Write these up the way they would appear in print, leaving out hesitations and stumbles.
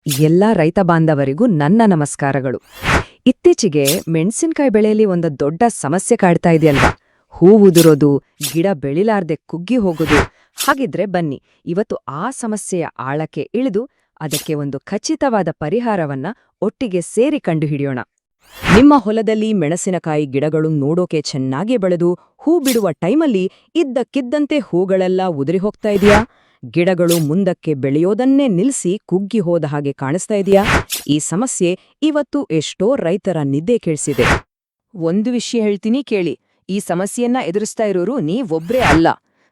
ಎಲ್ಲ ರೈತ ಬಾಂಧವರಿಗೂ ನನ್ನ ನಮಸ್ಕಾರಗಳು. ಇತ್ತೀಚೆಗೆ ಮೆಣಸಿನಕಾಯಿ ಬೆಳೆಯಲ್ಲಿ ಒಂದು ದೊಡ್ಡ ಸಮಸ್ಯೆ ಕಾಡ್ತಾ ಇದೆಯಲ್ವಾ? ಹೂ ಉದುರೋದು, ಗಿಡ ಬೆಳಿಲಾರ್ದೆ ಕುಗ್ಗಿ ಹೋಗೋದು. ಹಾಗಿದ್ರೆ ಬನ್ನಿ, ಇವತ್ತು ಆ ಸಮಸ್ಯೆಯ ಆಳಕ್ಕೆ ಇಳಿದು ಅದಕ್ಕೆ ಒಂದು ಖಚಿತವಾದ ಪರಿಹಾರವನ್ನ ಒಟ್ಟಿಗೆ ಸೇರಿ ಕಂಡುಹಿಡಿಯೋಣ. ನಿಮ್ಮ ಹೊಲದಲ್ಲಿ ಮೆಣಸಿನಕಾಯಿ ಗಿಡಗಳು ನೋಡೋಕೆ ಚೆನ್ನಾಗಿ ಬೆಳೆದು ಹೂ ಬಿಡುವ ಟೈಮಲ್ಲಿ ಇದ್ದಕ್ಕಿದ್ದಂತೆ ಹೂಗಳೆಲ್ಲ ಉದುರಿ ಹೋಗ್ತಾ ಇದೆಯಾ? ಗಿಡಗಳು ಮುಂದಕ್ಕೆ ಬೆಳೆಯೋದನ್ನೇ ನಿಲ್ಲಿಸಿ ಕುಗ್ಗಿ ಹೋದ ಹಾಗೆ ಕಾಣಿಸ್ತಾ ಇದೆಯಾ? ಈ ಸಮಸ್ಯೆ ಇವತ್ತು ಎಷ್ಟೋ ರೈತರ ನಿದ್ದೆ ಕೇಳಿಸಿದೆ. ಒಂದು ವಿಷಯ ಹೇಳ್ತೀನಿ ಕೇಳಿ, ಈ ಸಮಸ್ಯೆಯನ್ನ ಎದುರಿಸ್ತಾ ಇರೋರು ನೀವೊಬ್ರೇ ಅಲ್ಲ.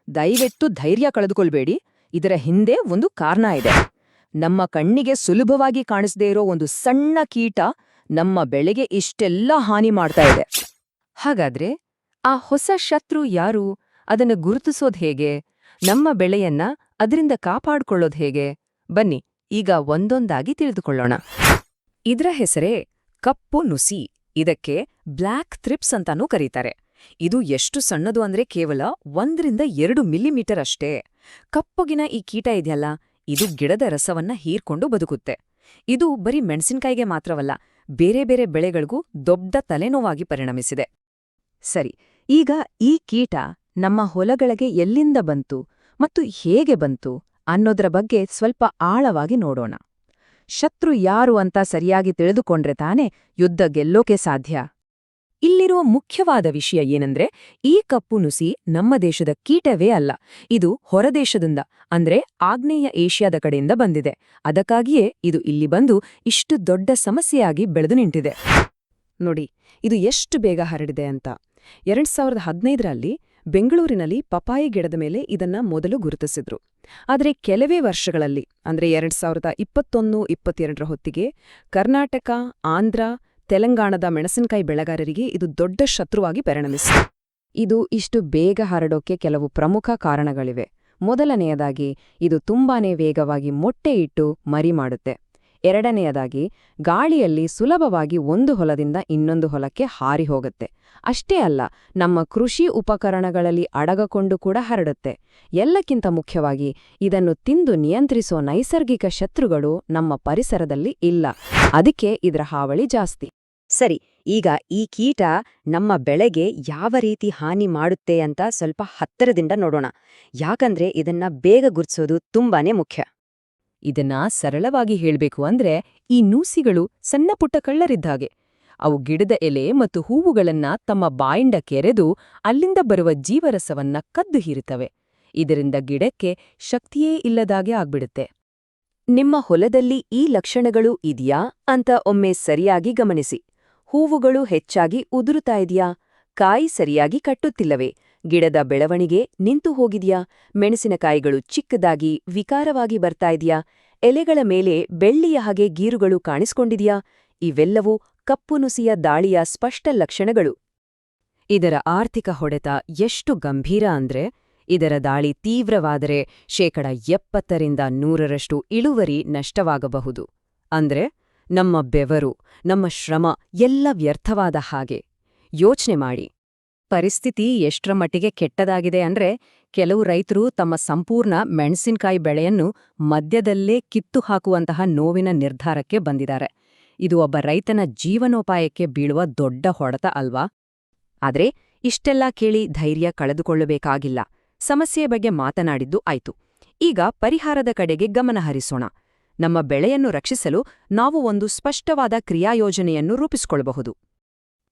ದಯವಿಟ್ಟು ಧೈರ್ಯ ಕಳೆದುಕೊಳ್ಬೇಡಿ. ಇದರ ಹಿಂದೆ ಒಂದು ಕಾರಣ ಇದೆ. ನಮ್ಮ ಕಣ್ಣಿಗೆ ಸುಲಭವಾಗಿ ಕಾಣಿಸದೇ ಇರೋ ಒಂದು ಸಣ್ಣ ಕೀಟ ನಮ್ಮ ಬೆಳೆಗೆ ಇಷ್ಟೆಲ್ಲ ಹಾನಿ ಮಾಡ್ತಾ ಇದೆ. ಹಾಗಾದ್ರೆ ಆ ಹೊಸ ಶತ್ರು ಯಾರು? ಅದನ್ನು ಗುರುತಿಸೋದ್ ಹೇಗೆ? ನಮ್ಮ ಬೆಳೆಯನ್ನ ಅದರಿಂದ ಕಾಪಾಡ್ಕೊಳ್ಳೋದು ಹೇಗೆ? ಬನ್ನಿ, ಈಗ ಒಂದೊಂದಾಗಿ ತಿಳಿದುಕೊಳ್ಳೋಣ. ಇದ್ರ ಹೆಸರೇ ಕಪ್ಪು ನುಸಿ. ಇದಕ್ಕೆ ಬ್ಲ್ಯಾಕ್ ಥ್ರಿಪ್ಸ್ ಅಂತಾನೂ ಕರೀತಾರೆ. ಇದು ಎಷ್ಟು ಸಣ್ಣದು ಅಂದ್ರೆ ಕೇವಲ 1-2 ಮಿಲಿಮೀಟರ್ ಅಷ್ಟೇ. ಕಪ್ಪಗಿನ ಈ ಕೀಟ ಇದೆಯಲ್ಲ, ಇದು ಗಿಡದ ರಸವನ್ನ ಹೀರ್ಕೊಂಡು ಬದುಕುತ್ತೆ. ಇದು ಬರೀ ಮೆಣಸಿನಕಾಯಿಗೆ ಮಾತ್ರವಲ್ಲ, ಬೇರೆ ಬೇರೆ ಬೆಳೆಗಳಿಗೂ ದೊಡ್ಡ ತಲೆನೋವಾಗಿ ಪರಿಣಮಿಸಿದೆ. ಸರಿ, ಈಗ ಈ ಕೀಟ ನಮ್ಮ ಹೊಲಗಳಿಗೆ ಎಲ್ಲಿಂದ ಬಂತು ಮತ್ತು ಹೇಗೆ ಬಂತು ಅನ್ನೋದ್ರ ಬಗ್ಗೆ ಸ್ವಲ್ಪ ಆಳವಾಗಿ ನೋಡೋಣ. ಶತ್ರು ಯಾರು ಅಂತ ಸರಿಯಾಗಿ ತಿಳಿದುಕೊಂಡ್ರೆ ತಾನೇ ಯುದ್ಧ ಗೆಲ್ಲೋಕೆ ಸಾಧ್ಯ. ಇಲ್ಲಿರುವ ಮುಖ್ಯವಾದ ವಿಷಯ ಏನಂದ್ರೆ, ಈ ಕಪ್ಪು ನುಸಿ ನಮ್ಮ ದೇಶದ ಕೀಟವೇ ಅಲ್ಲ. ಇದು ಹೊರದೇಶದಿಂದ, ಅಂದ್ರೆ ಆಗ್ನೇಯ ಏಷ್ಯಾದ ಕಡೆಯಿಂದ ಬಂದಿದೆ. ಅದಕ್ಕಾಗಿಯೇ ಇದು ಇಲ್ಲಿ ಬಂದು ಇಷ್ಟು ದೊಡ್ಡ ಸಮಸ್ಯೆಯಾಗಿ ಬೆಳೆದು ನಿಂತಿದೆ. ನೋಡಿ, ಇದು ಎಷ್ಟು ಬೇಗ ಹರಡಿದೆ ಅಂತ. 2015ರಲ್ಲಿ ಬೆಂಗಳೂರಿನಲ್ಲಿ ಪಪಾಯಿ ಗಿಡದ ಮೇಲೆ ಇದನ್ನ ಮೊದಲು ಗುರುತಿಸಿದ್ರು. ಆದರೆ ಕೆಲವೇ ವರ್ಷಗಳಲ್ಲಿ, ಅಂದ್ರೆ 2021-22ರ ಹೊತ್ತಿಗೆ ಕರ್ನಾಟಕ, ಆಂಧ್ರ, ತೆಲಂಗಾಣದ ಮೆಣಸಿನಕಾಯಿ ಬೆಳೆಗಾರರಿಗೆ ಇದು ದೊಡ್ಡ ಶತ್ರುವಾಗಿ ಪರಿಣಮಿಸಿದೆ. ಇದು ಇಷ್ಟು ಬೇಗ ಹರಡೋಕೆ ಕೆಲವು ಪ್ರಮುಖ ಕಾರಣಗಳಿವೆ. ಮೊದಲನೆಯದಾಗಿ, ಇದು ತುಂಬಾನೇ ವೇಗವಾಗಿ ಮೊಟ್ಟೆ ಇಟ್ಟು ಮರಿ ಮಾಡುತ್ತೆ. ಎರಡನೆಯದಾಗಿ, ಗಾಳಿಯಲ್ಲಿ ಸುಲಭವಾಗಿ ಒಂದು ಹೊಲದಿಂದ ಇನ್ನೊಂದು ಹೊಲಕ್ಕೆ ಹಾರಿ ಹೋಗುತ್ತೆ. ಅಷ್ಟೇ ಅಲ್ಲ, ನಮ್ಮ ಕೃಷಿ ಉಪಕರಣಗಳಲ್ಲಿ ಅಡಗಕೊಂಡು ಕೂಡ ಹರಡುತ್ತೆ. ಎಲ್ಲಕ್ಕಿಂತ ಮುಖ್ಯವಾಗಿ, ಇದನ್ನು ತಿಂದು ನಿಯಂತ್ರಿಸೋ ನೈಸರ್ಗಿಕ ಶತ್ರುಗಳು ನಮ್ಮ ಪರಿಸರದಲ್ಲಿ ಇಲ್ಲ. ಅದಕ್ಕೆ ಇದರ ಹಾವಳಿ ಜಾಸ್ತಿ. ಸರಿ, ಈಗ ಈ ಕೀಟ ನಮ್ಮ ಬೆಳೆಗೆ ಯಾವ ರೀತಿ ಹಾನಿ ಮಾಡುತ್ತೆ ಅಂತ ಸ್ವಲ್ಪ ಹತ್ತಿರದಿಂದ ನೋಡೋಣ. ಯಾಕಂದ್ರೆ ಇದನ್ನ ಬೇಗ ಗುರ್ತಿಸೋದು ತುಂಬಾನೇ ಮುಖ್ಯ. ಇದನ್ನ ಸರಳವಾಗಿ ಹೇಳ್ಬೇಕು ಅಂದ್ರೆ, ಈ ನೂಸಿಗಳು ಸಣ್ಣ ಪುಟ್ಟ ಕಳ್ಳರಿದ್ದಾಗೆ. ಅವು ಗಿಡದ ಎಲೆ ಮತ್ತು ಹೂವುಗಳನ್ನ ತಮ್ಮ ಬಾಯಿಂದ ಕೆರೆದು ಅಲ್ಲಿಂದ ಬರುವ ಜೀವರಸವನ್ನ ಕದ್ದು ಹೀರುತ್ತವೆ. ಇದರಿಂದ ಗಿಡಕ್ಕೆ ಶಕ್ತಿಯೇ ಇಲ್ಲದಾಗೆ ಆಗ್ಬಿಡುತ್ತೆ. ನಿಮ್ಮ ಹೊಲದಲ್ಲಿ ಈ ಲಕ್ಷಣಗಳು ಇದೆಯಾ ಅಂತ ಒಮ್ಮೆ ಸರಿಯಾಗಿ ಗಮನಿಸಿ. ಹೂವುಗಳು ಹೆಚ್ಚಾಗಿ ಉದುರುತ್ತಾ ಇದೆಯಾ? ಕಾಯಿ ಸರಿಯಾಗಿ ಕಟ್ಟುತ್ತಿಲ್ಲವೇ? ಗಿಡದ ಬೆಳವಣಿಗೆ ನಿಂತು ಹೋಗಿದೆಯಾ? ಮೆಣಸಿನಕಾಯಿಗಳು ಚಿಕ್ಕದಾಗಿ ವಿಕಾರವಾಗಿ ಬರ್ತಾ ಇದೆಯಾ? ಎಲೆಗಳ ಮೇಲೆ ಬೆಳ್ಳಿಯ ಹಾಗೆ ಗೀರುಗಳು ಕಾಣಿಸ್ಕೊಂಡಿದೆಯಾ? ಇವೆಲ್ಲವೂ ಕಪ್ಪು ನುಸಿಯ ದಾಳಿಯ ಸ್ಪಷ್ಟ ಲಕ್ಷಣಗಳು. ಇದರ ಆರ್ಥಿಕ ಹೊಡೆತ ಎಷ್ಟು ಗಂಭೀರ ಅಂದ್ರೆ, ಇದರ ದಾಳಿ ತೀವ್ರವಾದರೆ 70-100ರಷ್ಟು ಇಳುವರಿ ನಷ್ಟವಾಗಬಹುದು. ಅಂದ್ರೆ ನಮ್ಮ ಬೆವರು, ನಮ್ಮ ಶ್ರಮ ಎಲ್ಲ ವ್ಯರ್ಥವಾದ ಹಾಗೆ. ಯೋಚ್ನೆ ಮಾಡಿ, ಪರಿಸ್ಥಿತಿ ಎಷ್ಟರ ಮಟ್ಟಿಗೆ ಕೆಟ್ಟದಾಗಿದೆ ಅಂದ್ರೆ, ಕೆಲವು ರೈತರು ತಮ್ಮ ಸಂಪೂರ್ಣ ಮೆಣಸಿನಕಾಯಿ ಬೆಳೆಯನ್ನು ಮಧ್ಯದಲ್ಲೇ ಕಿತ್ತು ಹಾಕುವಂತಹ ನೋವಿನ ನಿರ್ಧಾರಕ್ಕೆ ಬಂದಿದ್ದಾರೆ. ಇದು ಒಬ್ಬ ರೈತನ ಜೀವನೋಪಾಯಕ್ಕೆ ಬೀಳುವ ದೊಡ್ಡ ಹೊಡೆತ ಅಲ್ವಾ? ಆದ್ರೆ ಇಷ್ಟೆಲ್ಲ ಕೇಳಿ ಧೈರ್ಯ ಕಳೆದುಕೊಳ್ಳಬೇಕಾಗಿಲ್ಲ. ಸಮಸ್ಯೆಯ ಬಗ್ಗೆ ಮಾತನಾಡಿದ್ದು ಆಯ್ತು. ಈಗ ಪರಿಹಾರದ ಕಡೆಗೆ ಗಮನ ಹರಿಸೋಣ. ನಮ್ಮ ಬೆಳೆಯನ್ನು ರಕ್ಷಿಸಲು ನಾವು ಒಂದು ಸ್ಪಷ್ಟವಾದ ಕ್ರಿಯಾಯೋಜನೆಯನ್ನು ರೂಪಿಸಿಕೊಳ್ಳಬಹುದು.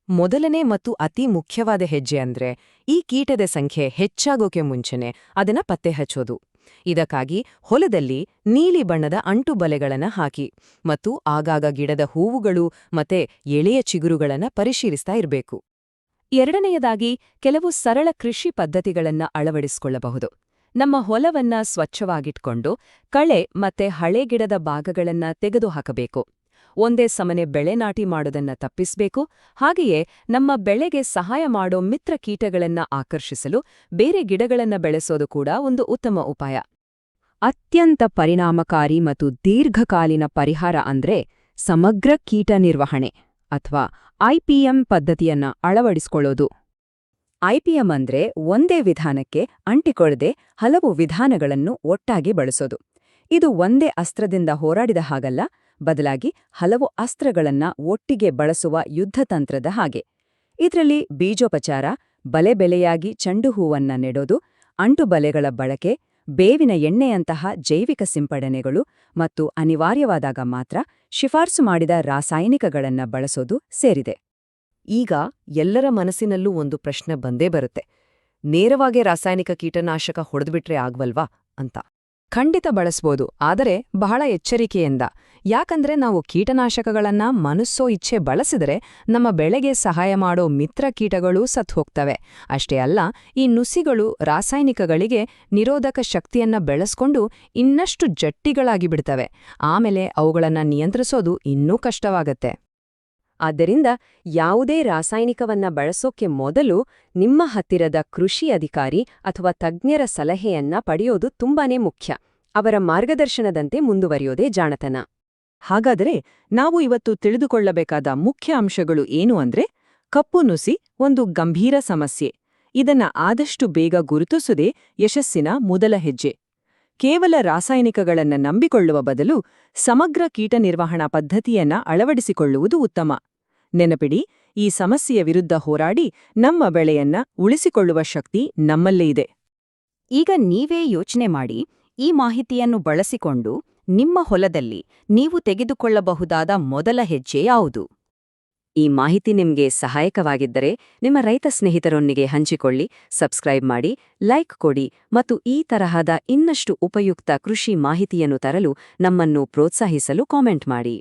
ಮೊದಲನೇ ಮತ್ತು ಅತಿ ಮುಖ್ಯವಾದ ಹೆಜ್ಜೆ ಅಂದ್ರೆ, ಈ ಕೀಟದ ಸಂಖ್ಯೆ ಹೆಚ್ಚಾಗೋಕೆ ಮುಂಚೆನೆ ಅದನ್ನ ಪತ್ತೆ ಹಚ್ಚೋದು. ಇದಕ್ಕಾಗಿ ಹೊಲದಲ್ಲಿ ನೀಲಿ ಬಣ್ಣದ ಅಂಟು ಬಲೆಗಳನ್ನ ಹಾಕಿ ಮತ್ತು ಆಗಾಗ ಗಿಡದ ಹೂವುಗಳು ಮತ್ತೆ ಎಳೆಯ ಚಿಗುರುಗಳನ್ನ ಪರಿಶೀಲಿಸ್ತಾ ಇರಬೇಕು. ಎರಡನೆಯದಾಗಿ, ಕೆಲವು ಸರಳ ಕೃಷಿ ಪದ್ಧತಿಗಳನ್ನ ಅಳವಡಿಸಿಕೊಳ್ಳಬಹುದು. ನಮ್ಮ ಹೊಲವನ್ನ ಸ್ವಚ್ಛವಾಗಿಟ್ಕೊಂಡು ಕಳೆ ಮತ್ತೆ ಹಳೆ ಗಿಡದ ಭಾಗಗಳನ್ನ ತೆಗೆದುಹಾಕಬೇಕು. ಒಂದೇ ಸಮನೆ ಬೆಳೆ ನಾಟಿ ಮಾಡೋದನ್ನ ತಪ್ಪಿಸ್ಬೇಕು. ಹಾಗೆಯೇ ನಮ್ಮ ಬೆಳೆಗೆ ಸಹಾಯ ಮಾಡೋ ಮಿತ್ರ ಕೀಟಗಳನ್ನ ಆಕರ್ಷಿಸಲು ಬೇರೆ ಗಿಡಗಳನ್ನ ಬೆಳೆಸೋದು ಕೂಡ ಒಂದು ಉತ್ತಮ ಉಪಾಯ. ಅತ್ಯಂತ ಪರಿಣಾಮಕಾರಿ ಮತ್ತು ದೀರ್ಘಕಾಲೀನ ಪರಿಹಾರ ಅಂದ್ರೆ ಸಮಗ್ರ ಕೀಟ ನಿರ್ವಹಣೆ ಅಥವಾ IPM ಪದ್ಧತಿಯನ್ನ ಅಳವಡಿಸಿಕೊಳ್ಳೋದು. IPM ಅಂದ್ರೆ ಒಂದೇ ವಿಧಾನಕ್ಕೆ ಅಂಟಿಕೊಳ್ಳದೆ ಹಲವು ವಿಧಾನಗಳನ್ನು ಒಟ್ಟಾಗಿ ಬಳಸೋದು. ಇದು ಒಂದೇ ಅಸ್ತ್ರದಿಂದ ಹೋರಾಡಿದ ಹಾಗಲ್ಲ, ಬದಲಾಗಿ ಹಲವು ಅಸ್ತ್ರಗಳನ್ನ ಒಟ್ಟಿಗೆ ಬಳಸುವ ಯುದ್ಧತಂತ್ರದ ಹಾಗೆ. ಇದರಲ್ಲಿ ಬೀಜೋಪಚಾರ, ಬಲೆಬೆಲೆಯಾಗಿ ಚೆಂಡು ಹೂವನ್ನ ನೆಡೋದು, ಅಂಟುಬಲೆಗಳ ಬಳಕೆ, ಬೇವಿನ ಎಣ್ಣೆಯಂತಹ ಜೈವಿಕ ಸಿಂಪಡಣೆಗಳು ಮತ್ತು ಅನಿವಾರ್ಯವಾದಾಗ ಮಾತ್ರ ಶಿಫಾರಸು ಮಾಡಿದ ರಾಸಾಯನಿಕಗಳನ್ನ ಬಳಸೋದು ಸೇರಿದೆ. ಈಗ ಎಲ್ಲರ ಮನಸ್ಸಿನಲ್ಲೂ ಒಂದು ಪ್ರಶ್ನೆ ಬಂದೇ ಬರುತ್ತೆ. ನೇರವಾಗಿ ರಾಸಾಯನಿಕ ಕೀಟನಾಶಕ ಹೊಡೆದ್ಬಿಟ್ರೆ ಆಗ್ವಲ್ವಾ ಅಂತ. ಖಂಡಿತ ಬಳಸ್ಬೋದು, ಆದರೆ ಬಹಳ ಎಚ್ಚರಿಕೆಯಿಂದ. ಯಾಕಂದ್ರೆ ನಾವು ಕೀಟನಾಶಕಗಳನ್ನ ಮನಸ್ಸೋ ಇಚ್ಛೆ ಬಳಸಿದರೆ ನಮ್ಮ ಬೆಳೆಗೆ ಸಹಾಯ ಮಾಡೋ ಮಿತ್ರ ಕೀಟಗಳೂ ಸತ್ತು ಹೋಗ್ತವೆ. ಅಷ್ಟೇ ಅಲ್ಲ, ಈ ನುಸಿಗಳು ರಾಸಾಯನಿಕಗಳಿಗೆ ನಿರೋಧಕ ಶಕ್ತಿಯನ್ನ ಬೆಳೆಸ್ಕೊಂಡು ಇನ್ನಷ್ಟು ಜಟ್ಟಿಗಳಾಗಿ ಬಿಡ್ತವೆ. ಆಮೇಲೆ ಅವುಗಳನ್ನ ನಿಯಂತ್ರಿಸೋದು ಇನ್ನೂ ಕಷ್ಟವಾಗತ್ತೆ. ಆದ್ದರಿಂದ ಯಾವುದೇ ರಾಸಾಯನಿಕವನ್ನ ಬಳಸೋಕೆ ಮೊದಲು ನಿಮ್ಮ ಹತ್ತಿರದ ಕೃಷಿ ಅಧಿಕಾರಿ ಅಥವಾ ತಜ್ಞರ ಸಲಹೆಯನ್ನ ಪಡೆಯೋದು ತುಂಬಾನೇ ಮುಖ್ಯ. ಅವರ ಮಾರ್ಗದರ್ಶನದಂತೆ ಮುಂದುವರಿಯೋದೇ ಜಾಣತನ. ಹಾಗಾದರೆ ನಾವು ಇವತ್ತು ತಿಳಿದುಕೊಳ್ಳಬೇಕಾದ ಮುಖ್ಯ ಅಂಶಗಳು ಏನು ಅಂದ್ರೆ, ಕಪ್ಪು ನುಸಿ ಒಂದು ಗಂಭೀರ ಸಮಸ್ಯೆ. ಇದನ್ನ ಆದಷ್ಟು ಬೇಗ ಗುರುತಿಸುವುದೇ ಯಶಸ್ಸಿನ ಮೊದಲ ಹೆಜ್ಜೆ. ಕೇವಲ ರಾಸಾಯನಿಕಗಳನ್ನ ನಂಬಿಕೊಳ್ಳುವ ಬದಲು ಸಮಗ್ರ ಕೀಟ ನಿರ್ವಹಣಾ ಪದ್ಧತಿಯನ್ನ ಅಳವಡಿಸಿಕೊಳ್ಳುವುದು ಉತ್ತಮ. ನೆನಪಿಡಿ, ಈ ಸಮಸ್ಯೆಯ ವಿರುದ್ಧ ಹೋರಾಡಿ ನಮ್ಮ ಬೆಳೆಯನ್ನ ಉಳಿಸಿಕೊಳ್ಳುವ ಶಕ್ತಿ ನಮ್ಮಲ್ಲೇ ಇದೆ. ಈಗ ನೀವೇ ಯೋಚನೆ ಮಾಡಿ, ಈ ಮಾಹಿತಿಯನ್ನು ಬಳಸಿಕೊಂಡು ನಿಮ್ಮ ಹೊಲದಲ್ಲಿ ನೀವು ತೆಗೆದುಕೊಳ್ಳಬಹುದಾದ ಮೊದಲ ಹೆಜ್ಜೆ ಯಾವುದು? ಈ ಮಾಹಿತಿ ನಿಮಗೆ ಸಹಾಯಕವಾಗಿದ್ದರೆ ನಿಮ್ಮ ರೈತ ಸ್ನೇಹಿತರೊಂದಿಗೆ ಹಂಚಿಕೊಳ್ಳಿ, ಸಬ್ಸ್ಕ್ರೈಬ್ ಮಾಡಿ, ಲೈಕ್ ಕೊಡಿ ಮತ್ತು ಈ ತರಹದ ಇನ್ನಷ್ಟು ಉಪಯುಕ್ತ ಕೃಷಿ ಮಾಹಿತಿಯನ್ನು ತರಲು ನಮ್ಮನ್ನು ಪ್ರೋತ್ಸಾಹಿಸಲು ಕಾಮೆಂಟ್ ಮಾಡಿ.